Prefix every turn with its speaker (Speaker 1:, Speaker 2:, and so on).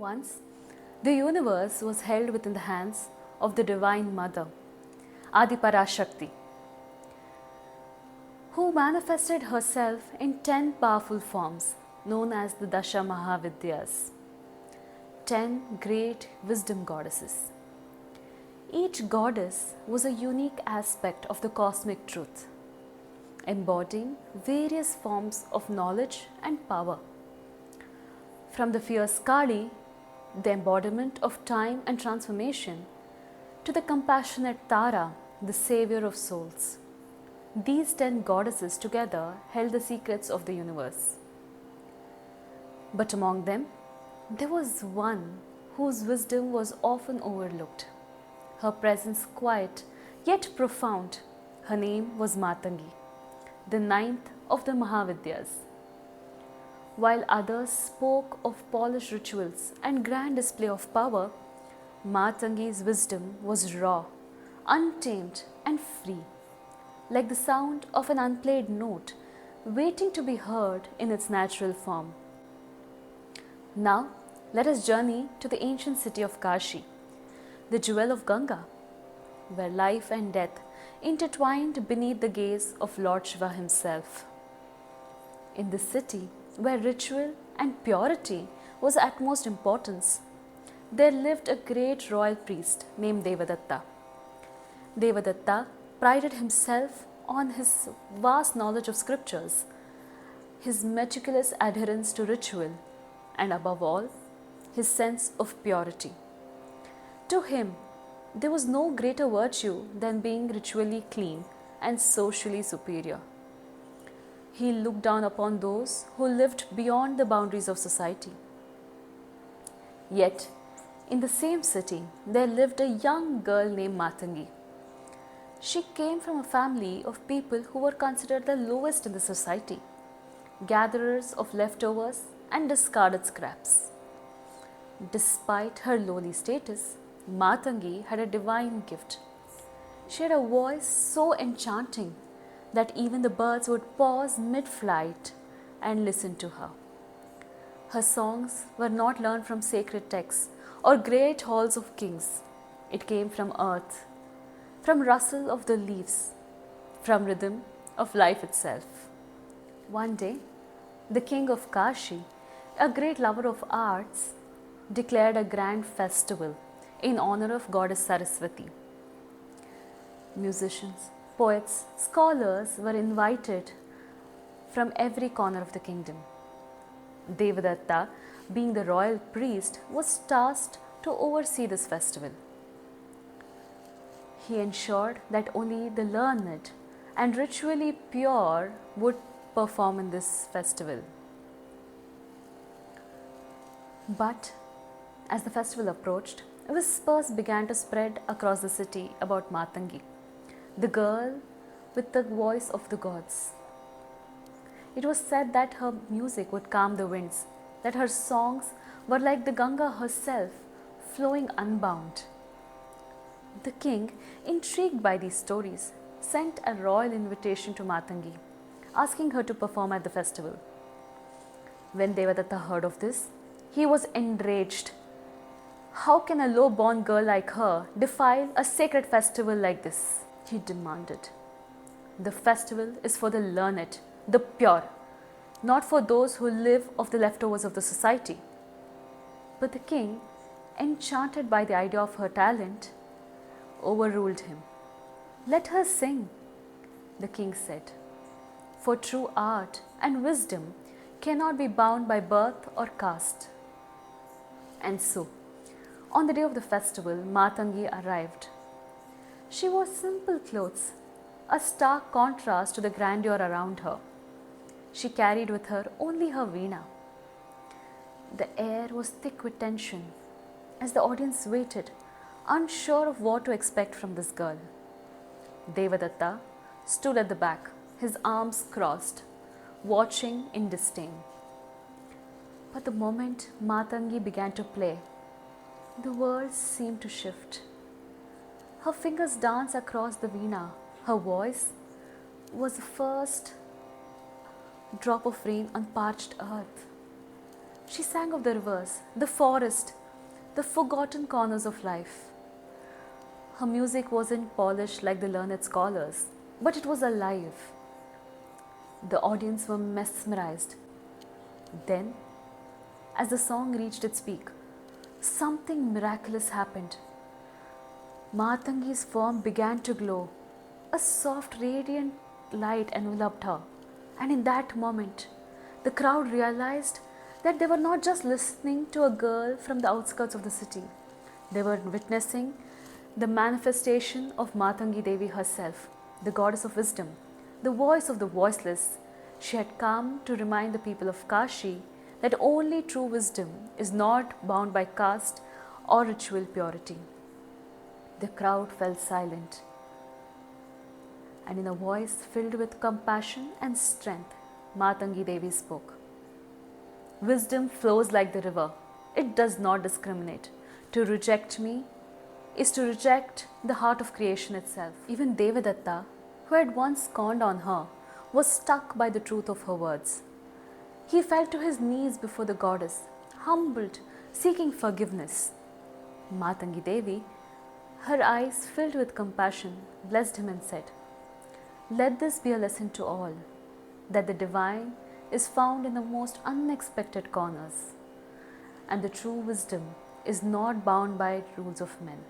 Speaker 1: Once, the universe was held within the hands of the Divine Mother, Adiparashakti, who manifested herself in 10 powerful forms known as the Dasha Mahavidyas, 10 great wisdom goddesses. Each goddess was a unique aspect of the cosmic truth, embodying various forms of knowledge and power. From the fierce Kali, the embodiment of time and transformation, to the compassionate Tara, the savior of souls. These 10 goddesses together held the secrets of the universe. But among them, there was one whose wisdom was often overlooked. Her presence quiet yet profound. Her name was Matangi, the ninth of the Mahavidyas. While others spoke of polished rituals and grand display of power, Matangi's wisdom was raw, untamed, and free, like the sound of an unplayed note waiting to be heard in its natural form. Now, let us journey to the ancient city of Kashi, the jewel of Ganga, where life and death intertwined beneath the gaze of Lord Shiva himself. In this city, where ritual and purity was of utmost importance, there lived a great royal priest named Devadatta. Devadatta prided himself on his vast knowledge of scriptures, his meticulous adherence to ritual, and above all, his sense of purity. To him, there was no greater virtue than being ritually clean and socially superior. He looked down upon those who lived beyond the boundaries of society. Yet, in the same city, there lived a young girl named Matangi. She came from a family of people who were considered the lowest in the society, gatherers of leftovers and discarded scraps. Despite her lowly status, Matangi had a divine gift. She had a voice so enchanting that even the birds would pause mid-flight and listen to her. Her songs were not learned from sacred texts or great halls of kings. It came from earth, from rustle of the leaves, from rhythm of life itself. One day, the king of Kashi, a great lover of arts, declared a grand festival in honor of goddess Saraswati. Musicians, poets, scholars were invited from every corner of the kingdom. Devadatta, being the royal priest, was tasked to oversee this festival. He ensured that only the learned and ritually pure would perform in this festival. But as the festival approached, whispers began to spread across the city about Matangi, the girl with the voice of the gods. It was said that her music would calm the winds, that her songs were like the Ganga herself, flowing unbound. The king, intrigued by these stories, sent a royal invitation to Matangi, asking her to perform at the festival. When Devadatta heard of this, he was enraged. How can a low-born girl like her defile a sacred festival like this? He demanded. The festival is for the learned, the pure, not for those who live off the leftovers of the society. But the king, enchanted by the idea of her talent, overruled him. Let her sing, the king said, for true art and wisdom cannot be bound by birth or caste. And so, on the day of the festival, Matangi arrived. She wore simple clothes, a stark contrast to the grandeur around her. She carried with her only her veena. The air was thick with tension as the audience waited, unsure of what to expect from this girl. Devadatta stood at the back, his arms crossed, watching in disdain. But the moment Matangi began to play, the world seemed to shift. Her fingers danced across the veena. Her voice was the first drop of rain on parched earth. She sang of the rivers, the forest, the forgotten corners of life. Her music wasn't polished like the learned scholars, but it was alive. The audience were mesmerized. Then, as the song reached its peak, something miraculous happened. Matangi's form began to glow. A soft, radiant light enveloped her. And in that moment, the crowd realized that they were not just listening to a girl from the outskirts of the city. They were witnessing the manifestation of Matangi Devi herself, the goddess of wisdom, the voice of the voiceless. She had come to remind the people of Kashi that only true wisdom is not bound by caste or ritual purity. The crowd fell silent, and in a voice filled with compassion and strength, Matangi Devi spoke. Wisdom flows like the river. It does not discriminate. To reject me is to reject the heart of creation itself. Even Devadatta, who had once scorned on her, was struck by the truth of her words. He fell to his knees before the goddess, humbled, seeking forgiveness. Matangi Devi, her eyes filled with compassion, blessed him and said, "Let this be a lesson to all, that the divine is found in the most unexpected corners, and the true wisdom is not bound by rules of men."